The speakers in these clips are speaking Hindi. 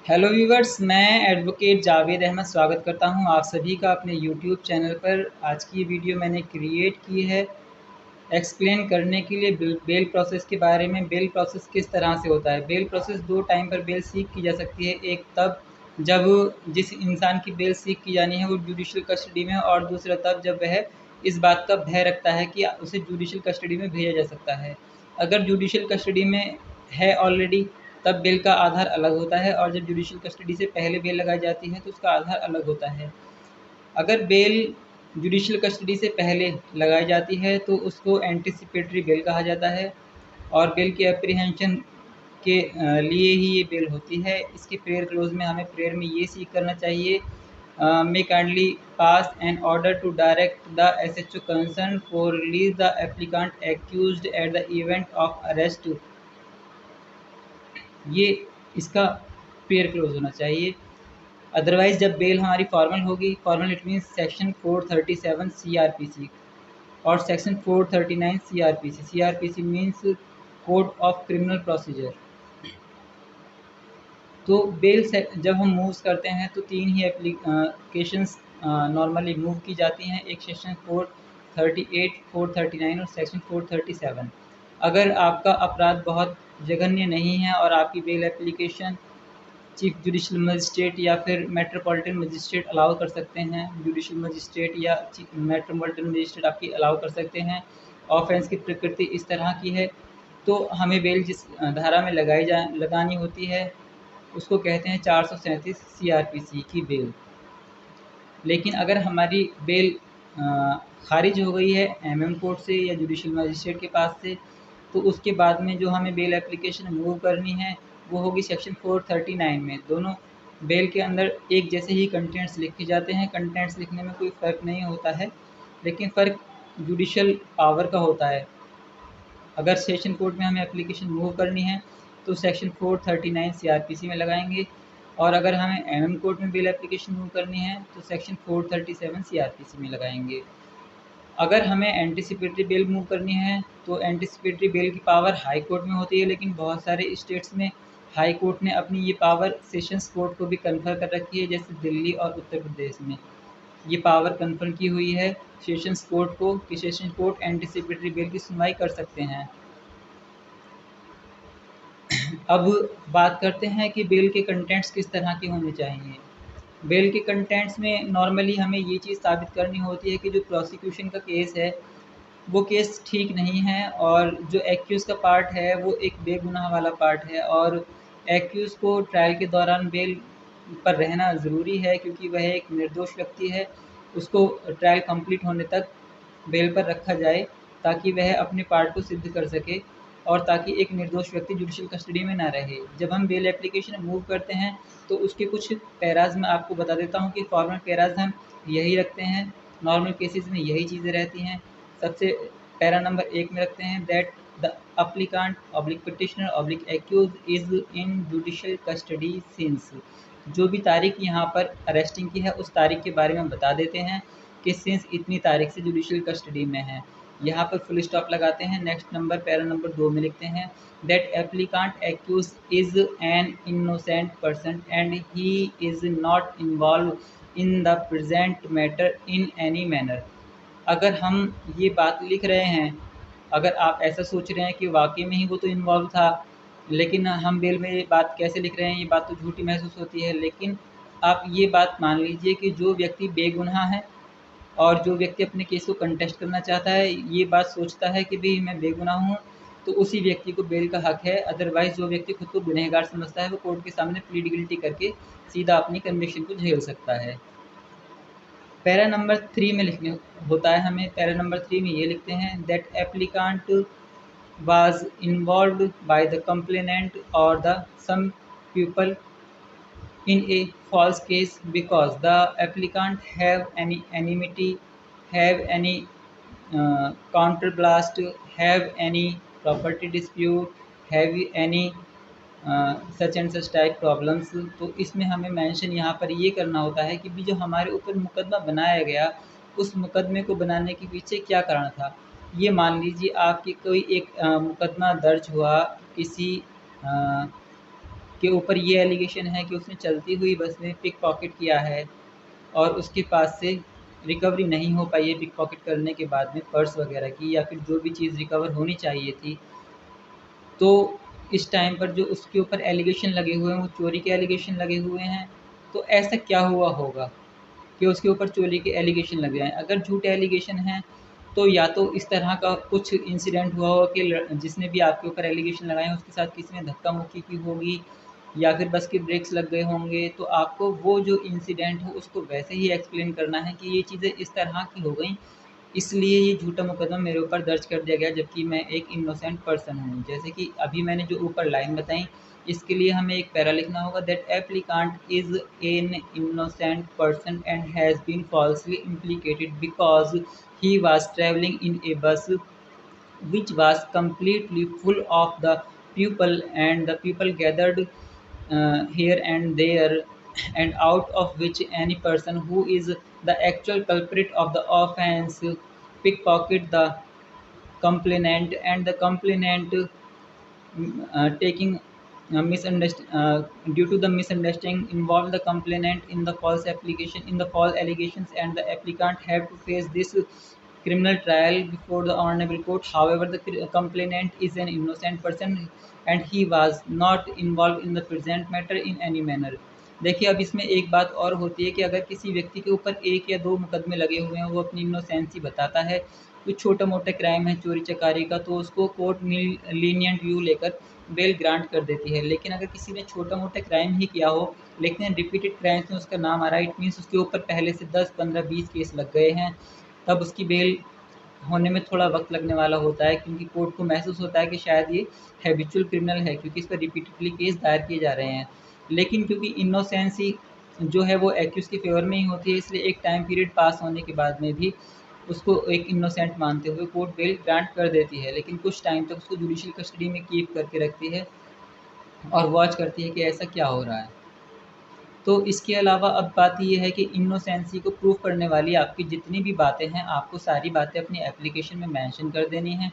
हेलो व्यूवर्स, मैं एडवोकेट जावेद अहमद स्वागत करता हूं आप सभी का अपने यूट्यूब चैनल पर। आज की ये वीडियो मैंने क्रिएट की है एक्सप्लेन करने के लिए बेल प्रोसेस के बारे में। बेल प्रोसेस किस तरह से होता है। बेल प्रोसेस दो टाइम पर बेल सीक की जा सकती है। एक तब जब जिस इंसान की बेल सीक की जानी है वो जुडिशियल कस्टडी में है, और दूसरा तब जब वह इस बात का भय रखता है कि उसे जुडिशियल कस्टडी में भेजा जा सकता है। अगर जुडिशियल कस्टडी में है ऑलरेडी, तब बेल का आधार अलग होता है, और जब जुडिशियल कस्टडी से पहले बेल लगाई जाती है तो उसका आधार अलग होता है। अगर बेल जुडिशियल कस्टडी से पहले लगाई जाती है तो उसको एंटिसिपेटरी बेल कहा जाता है, और बेल के एप्रीहेंशन के लिए ही ये बेल होती है। इसके प्रेयर क्लोज में हमें प्रेयर में ये सीख करना चाहिए, may kindly pass an order to direct the SHO concern for release the applicant accused at the event of arrest. ये इसका प्रेयर क्लोज होना चाहिए। अदरवाइज़ जब बेल हमारी फॉर्मल होगी, formal it means section 437 CrPC और section 439 CrPC. CrPC means code of criminal procedure. तो बेल से जब हम मूव्स करते हैं तो तीन ही एप्लीकेशंस नॉर्मली मूव की जाती हैं। एक सेक्शन 438, 439 और सेक्शन 437। अगर आपका अपराध बहुत जघन्य नहीं है और आपकी bail application chief judicial magistrate या फिर मेट्रोपॉलिटन मजिस्ट्रेट अलाउ कर सकते हैं, जुडिशियल मजिस्ट्रेट या मेट्रोपॉलिटन मजिस्ट्रेट आपकी अलाउ कर सकते हैं, ऑफेंस की प्रकृति इस तरह की है, तो हमें बेल जिस धारा में लगानी होती है उसको कहते हैं 437 सीआरपीसी की बेल। लेकिन अगर हमारी बेल खारिज हो गई है एमएम कोर्ट से या जुडिशियल मजिस्ट्रेट के पास से, तो उसके बाद में जो हमें बेल एप्लीकेशन मूव करनी है वो होगी सेक्शन 439 में। दोनों बेल के अंदर एक जैसे ही कंटेंट्स लिखे जाते हैं। कंटेंट्स लिखने में कोई फ़र्क नहीं होता है, लेकिन फ़र्क जुडिशियल पावर का होता है। अगर सेशन कोर्ट में हमें एप्लीकेशन मूव करनी है तो सेक्शन 439 सीआरपीसी में लगाएंगे, और अगर हमें एमएम कोर्ट में बेल एप्लीकेशन मूव करनी है तो सेक्शन 437 सीआरपीसी में लगाएंगे। अगर हमें एंटिसिपेटरी बेल मूव करनी है तो एंटिसिपेटरी बेल की पावर हाई कोर्ट में होती है, लेकिन बहुत सारे स्टेट्स में हाई कोर्ट ने अपनी ये पावर सेशंस कोर्ट को भी कन्फर कर रखी है, जैसे दिल्ली और उत्तर प्रदेश में ये पावर कन्फर्म की हुई है सेशंस कोर्ट को कि सेशन कोर्ट एंटिसिपेटरी बेल की सुनवाई कर सकते हैं। अब बात करते हैं कि बेल के कंटेंट्स किस तरह के होने चाहिए। बेल के कंटेंट्स में नॉर्मली हमें ये चीज़ साबित करनी होती है कि जो प्रोसिक्यूशन का केस है वो केस ठीक नहीं है, और जो एक्यूज़ का पार्ट है वो एक बेगुनाह वाला पार्ट है, और एक्यूज़ को ट्रायल के दौरान बेल पर रहना ज़रूरी है क्योंकि वह एक निर्दोष व्यक्ति है। उसको ट्रायल कंप्लीट होने तक बेल पर रखा जाए ताकि वह अपने पार्ट को सिद्ध कर सके, और ताकि एक निर्दोष व्यक्ति जुडिशियल कस्टडी में ना रहे। जब हम बेल एप्लीकेशन मूव करते हैं तो उसके कुछ पैराज मैं आपको बता देता हूँ कि फॉर्मल पैराज हम यही रखते हैं, नॉर्मल केसेस में यही चीज़ें रहती हैं। सबसे पैरा नंबर 1 में रखते हैं that the applicant oblique petitioner oblique accused is in judicial custody since. जो भी तारीख यहाँ पर अरेस्टिंग की है उस तारीख के बारे में हम बता देते हैं कि सिंस इतनी तारीख से जुडिशियल कस्टडी में है। यहाँ पर फुल स्टॉप लगाते हैं। नेक्स्ट नंबर पैरा नंबर 2 में लिखते हैं that applicant accuse is an innocent person and he is not involve in the present matter in any manner. अगर हम ये बात लिख रहे हैं, अगर आप ऐसा सोच रहे हैं कि वाक़ई में ही वो तो इन्वॉल्व था, लेकिन हम बेल में ये बात कैसे लिख रहे हैं, ये बात तो झूठी महसूस होती है। लेकिन आप ये बात मान लीजिए कि जो व्यक्ति बेगुनाह है और जो व्यक्ति अपने केस को कंटेस्ट करना चाहता है, ये बात सोचता है कि भई मैं बेगुनाह हूँ, तो उसी व्यक्ति को बेल का हक है। अदरवाइज़ जो व्यक्ति खुद को गुनहगार समझता है वो कोर्ट के सामने प्लीड गिल्टी करके सीधा अपनी कन्विक्शन को झेल सकता है। पैरा नंबर 3 में लिखने होता है हमें। पैरा नंबर 3 में ये लिखते हैं that applicant was involved by the complainant और the some people in a false case because the applicant have any enmity, have any counterblast, have any property dispute, have any such and such type problems. तो इसमें हमें मेंशन यहाँ पर ये करना होता है कि भी जो हमारे ऊपर मुकदमा बनाया गया उस मुकदमे को बनाने के पीछे क्या कारण था। ये मान लीजिए आपकी कोई एक मुकदमा दर्ज हुआ किसी के ऊपर ये एलिगेशन है कि उसने चलती हुई बस में पिक पॉकेट किया है और उसके पास से रिकवरी नहीं हो पाई है पिक पॉकेट करने के बाद में पर्स वगैरह की, या फिर जो भी चीज़ रिकवर होनी चाहिए थी। तो इस टाइम पर जो उसके ऊपर एलिगेशन लगे हुए हैं वो चोरी के एलिगेशन लगे हुए हैं। तो ऐसा क्या हुआ होगा कि उसके ऊपर चोरी के एलिगेशन लग जाएँ? अगर झूठे एलिगेशन हैं, तो या तो इस तरह का कुछ इंसिडेंट हुआ होगा कि जिसने भी आपके ऊपर एलिगेशन लगाए हैं उसके साथ किसी ने धक्का-मुक्की की होगी, या फिर बस के ब्रेक्स लग गए होंगे। तो आपको वो जो इंसिडेंट हो उसको वैसे ही एक्सप्लेन करना है कि ये चीज़ें इस तरह की हो गई, इसलिए ये झूठा मुकदमा मेरे ऊपर दर्ज कर दिया गया, जबकि मैं एक इनोसेंट पर्सन हूँ। जैसे कि अभी मैंने जो ऊपर लाइन बताई, इसके लिए हमें एक पैरा लिखना होगा that applicant is an innocent person and has been falsely implicated because he was travelling in a bus which was completely full of the people, and the people gathered here and there, and out of which any person who is the actual culprit of the offense pickpocket the complainant, and the complainant taking due to the misunderstanding involved the complainant in the false application in the false allegations, and the applicant have to face this criminal trial before the honorable court. However, the complainant is an innocent person and he was not involved in the present matter in any manner. देखिए, अब इसमें एक बात और होती है कि अगर किसी व्यक्ति के ऊपर 1 या 2 मुकदमे लगे हुए हैं, वो अपनी इनोसेंसी बताता है, कुछ छोटा-मोटा क्राइम है चोरी-चकारी का, तो उसको कोर्ट लीनिएंट व्यू लेकर बेल ग्रांट कर देती है। लेकिन अगर किसी ने छोटा-मोटा क्राइम ही किया हो, लेकिन रिपीटेड क्राइम्स में उसका नाम आ रहा है, इट मीन्स उसके ऊपर पहले से 10, 15, 20 केस लग गए हैं, तब उसकी बेल होने में थोड़ा वक़्त लगने वाला होता है, क्योंकि कोर्ट को महसूस होता है कि शायद ये हैबिचुअल क्रिमिनल है, क्योंकि इस पर रिपीटेडली केस दायर किए जा रहे हैं। लेकिन क्योंकि इनोसेंसी जो है वो एक्यूज़ के फ़ेवर में ही होती है, इसलिए एक टाइम पीरियड पास होने के बाद में भी उसको एक इनोसेंट मानते हुए कोर्ट बेल ग्रांट कर देती है, लेकिन कुछ टाइम तक उसको जुडिशियल कस्टडी में कीप करके रखती है और वॉच करती है कि ऐसा क्या हो रहा है। तो इसके अलावा अब बात ये है कि इनोसेंसी को प्रूव करने वाली आपकी जितनी भी बातें हैं, आपको सारी बातें अपनी एप्लीकेशन में मेंशन कर देनी हैं।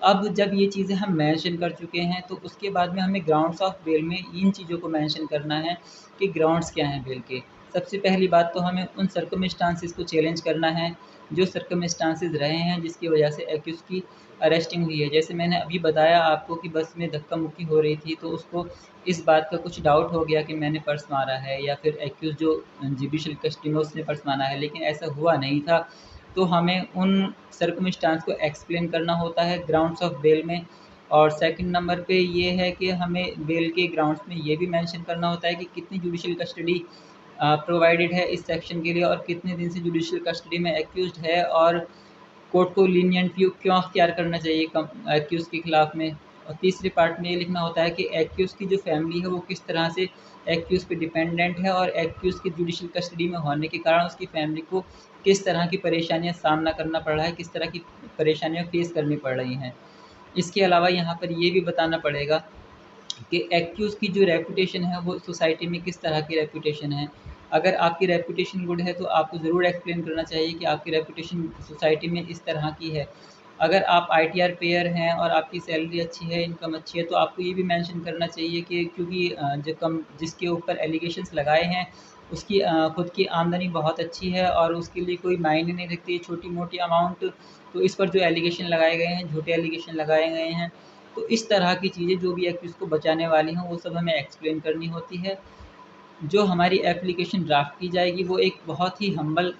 अब जब ये चीज़ें हम मेंशन कर चुके हैं, तो उसके बाद में हमें ग्राउंड्स ऑफ बेल में इन चीज़ों को मेंशन करना है कि ग्राउंड्स क्या हैं बेल के। सबसे पहली बात तो हमें उन सर्कमस्टांसेस को चैलेंज करना है, जो सर्कमस्टांसेस रहे हैं जिसकी वजह से एक्यूज़ की अरेस्टिंग हुई है। जैसे मैंने अभी बताया आपको कि बस में धक्का-मुक्की हो रही थी, तो उसको इस बात का कुछ डाउट हो गया कि मैंने पर्स मारा है, या फिर एक्यूज़ जो जुडिशियल कस्टडी में उसने पर्स मारा है, लेकिन ऐसा हुआ नहीं था। तो हमें उन सर्कमस्टांस को एक्सप्लेन करना होता है ग्राउंड्स ऑफ बेल में। और सेकंड नंबर पे ये है कि हमें बेल के ग्राउंड्स में ये भी मेंशन करना होता है कि कितनी जुडिशियल कस्टडी प्रोवाइडेड है इस सेक्शन के लिए, और कितने दिन से जुडिशियल कस्टडी में एक्यूज़्ड है, और कोर्ट को लीनिएंट व्यू क्यों अख्तियार करना चाहिए एक्यूज़ के खिलाफ में। और तीसरे पार्ट में ये लिखना होता है कि एक्यूज़ की जो फैमिली है वो किस तरह से एक्यूज़ पे डिपेंडेंट है, और एक्यूज़ की जुडिशियल कस्टडी में होने के कारण उसकी फैमिली को किस तरह की परेशानियाँ सामना करना पड़ रहा है, किस तरह की परेशानियाँ फेस करनी पड़ रही हैं। इसके अलावा यहाँ पर ये भी बताना पड़ेगा कि एक्यूज़ की जो रेपुटेशन है वो सोसाइटी में किस तरह की रेपुटेशन है। अगर आपकी रेपुटेशन गुड है तो आपको ज़रूर एक्सप्लेन करना चाहिए कि आपकी रेपुटेशन सोसाइटी में इस तरह की है। अगर आप आईटीआर पेयर हैं और आपकी सैलरी अच्छी है, इनकम अच्छी है, तो आपको ये भी मेंशन करना चाहिए कि क्योंकि जिसके ऊपर एलिगेशंस लगाए हैं उसकी खुद की आमदनी बहुत अच्छी है और उसके लिए कोई मायने नहीं रखती छोटी-मोटी अमाउंट। तो इस पर जो एलिगेशन लगाए गए हैं, झूठे एलिगेशन लगाए गए हैं, तो इस तरह की चीज़ें जो भी एक्यूज़ को बचाने वाली हों, वो सब हमें एक्सप्लेन करनी होती है। जो हमारी एप्लीकेशन ड्राफ्ट की जाएगी, वो एक बहुत ही हम्बल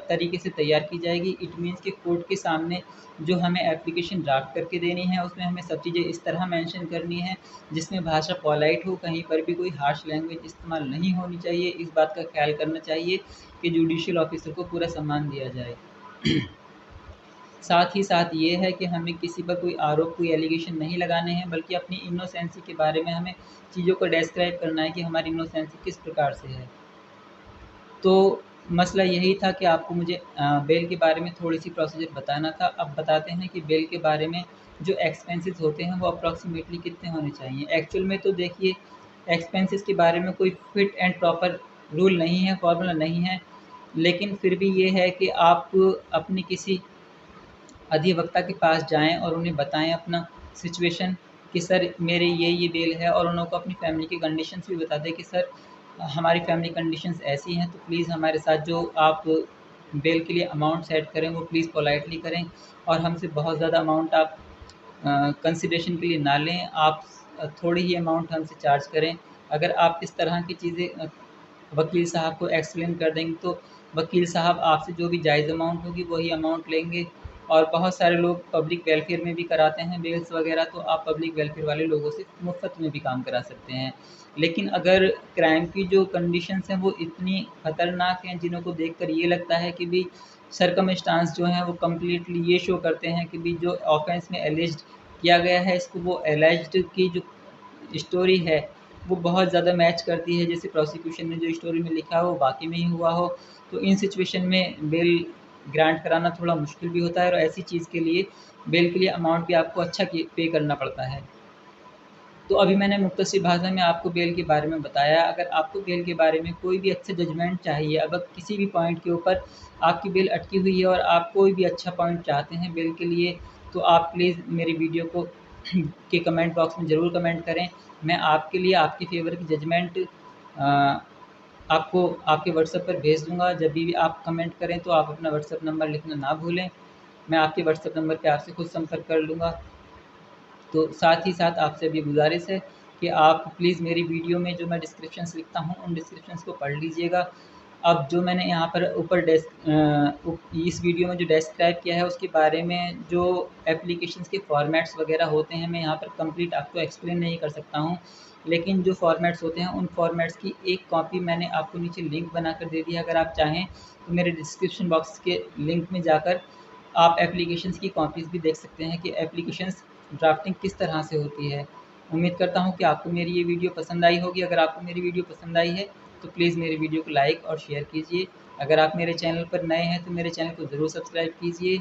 तरीके से तैयार की जाएगी। इट मीन्स कि कोर्ट के सामने जो हमें एप्लीकेशन ड्राफ्ट करके देनी है, उसमें हमें सब चीज़ें इस तरह मेंशन करनी है, जिसमें भाषा पोलाइट हो, कहीं पर भी कोई हार्श लैंग्वेज इस्तेमाल नहीं होनी चाहिए। इस बात का ख़्याल करना चाहिए कि जुडिशियल ऑफ़िसर को पूरा सम्मान दिया जाए। साथ ही साथ ये है कि हमें किसी पर कोई आरोप, कोई एलिगेशन नहीं लगाने हैं, बल्कि अपनी इनोसेंसी के बारे में हमें चीज़ों को डिस्क्राइब करना है कि हमारी इनोसेंसी किस प्रकार से है। तो मसला यही था कि आपको मुझे बेल के बारे में थोड़ी-सी प्रोसीजर बताना था। अब बताते हैं कि बेल के बारे में जो एक्सपेंसेस होते हैं, वो अप्रॉक्सिमेटली कितने होने चाहिए। एक्चुअल में तो देखिए, एक्सपेंसेस के बारे में कोई फिट एंड प्रॉपर रूल नहीं है, फ़ॉर्मूला नहीं है। लेकिन फिर भी ये है कि आप अपनी किसी अधिवक्ता के पास जाएँ और उन्हें बताएँ अपना सिचुएशन, कि सर मेरे ये बेल है, और उन लोगों को अपनी फैमिली की कंडीशंस भी बता दें कि सर हमारी फैमिली कंडीशंस ऐसी हैं, तो प्लीज़ हमारे साथ जो आप बेल के लिए अमाउंट सेट करें वो प्लीज़ पोलाइटली करें, और हमसे बहुत ज़्यादा अमाउंट आप कंसिडरेशन के लिए ना लें। आप थोड़ी ही अमाउंट हमसे चार्ज करें। अगर आप इस तरह की चीज़ें वकील साहब को एक्सप्लेन कर देंगे तो वकील साहब आपसे जो भी जायज़ अमाउंट होगी वही अमाउंट लेंगे। और बहुत सारे लोग पब्लिक वेलफेयर में भी कराते हैं बेल्स वगैरह, तो आप पब्लिक वेलफेयर वाले लोगों से मुफ्त में भी काम करा सकते हैं। लेकिन अगर क्राइम की जो कंडीशंस हैं वो इतनी ख़तरनाक हैं जिन्हों को देखकर ये लगता है कि भी सर्कमस्टांस जो हैं वो कंप्लीटली ये शो करते हैं कि भी जो ऑफेंस में एलिज्ड किया गया है इसको वो एलिज्ड की जो स्टोरी है वो बहुत ज़्यादा मैच करती है, जैसे प्रोसिक्यूशन ने जो स्टोरी में लिखा हो वो वाक़ई में ही हुआ हो, तो इन सिचुएशन में बेल ग्रांट कराना थोड़ा मुश्किल भी होता है, और ऐसी चीज़ के लिए बेल के लिए अमाउंट भी आपको अच्छा पे करना पड़ता है। तो अभी मैंने मुख्तसर भाषा में आपको बेल के बारे में बताया। अगर आपको बेल के बारे में कोई भी अच्छा जजमेंट चाहिए, अगर किसी भी पॉइंट के ऊपर आपकी बेल अटकी हुई है और आप कोई भी अच्छा पॉइंट चाहते हैं बेल के लिए, तो आप प्लीज़ मेरी वीडियो को के कमेंट बॉक्स में ज़रूर कमेंट करें। मैं आपके लिए आपकी फ़ेवर की जजमेंट आपको आपके व्हाट्सएप पर भेज दूँगा। जब भी आप कमेंट करें तो आप अपना व्हाट्सएप नंबर लिखना ना भूलें। मैं आपके व्हाट्सएप नंबर पे आपसे खुद संपर्क कर लूँगा। तो साथ ही साथ आपसे भी गुज़ारिश है कि आप प्लीज़ मेरी वीडियो में जो मैं डिस्क्रिप्शंस लिखता हूँ उन डिस्क्रिप्शंस को पढ़ लीजिएगा। अब जो मैंने यहाँ पर ऊपर इस वीडियो में जो डिस्क्राइब किया है उसके बारे में जो एप्लीकेशंस के फॉर्मेट्स वगैरह होते हैं, मैं यहाँ पर कंप्लीट आपको एक्सप्लेन नहीं कर सकता हूँ। लेकिन जो फॉर्मेट्स होते हैं उन फॉर्मेट्स की एक कॉपी मैंने आपको नीचे लिंक बनाकर दे दी है। अगर आप चाहें तो मेरे डिस्क्रिप्शन बॉक्स के लिंक में जाकर आप एप्लीकेशंस की कॉपीज़ भी देख सकते हैं कि एप्लीकेशंस ड्राफ्टिंग किस तरह से होती है। उम्मीद करता हूँ कि आपको मेरी ये वीडियो पसंद आई होगी। अगर आपको मेरी वीडियो पसंद आई है तो प्लीज़ मेरी वीडियो को लाइक और शेयर कीजिए। अगर आप मेरे चैनल पर नए हैं तो मेरे चैनल को ज़रूर सब्सक्राइब कीजिए।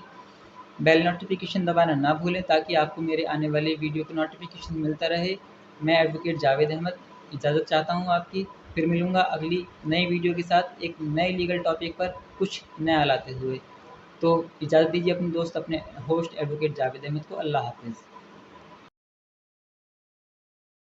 बेल नोटिफिकेशन दबाना ना भूलें ताकि आपको मेरे आने वाले वीडियो का नोटिफिकेशन मिलता रहे। मैं एडवोकेट जावेद अहमद इजाज़त चाहता हूँ आपकी। फिर मिलूँगा अगली नई वीडियो के साथ एक नए लीगल टॉपिक पर कुछ नया लाते हुए। तो इजाज़त दीजिए अपने दोस्त अपने होस्ट एडवोकेट जावेद अहमद को। अल्लाह हाफ़िज़।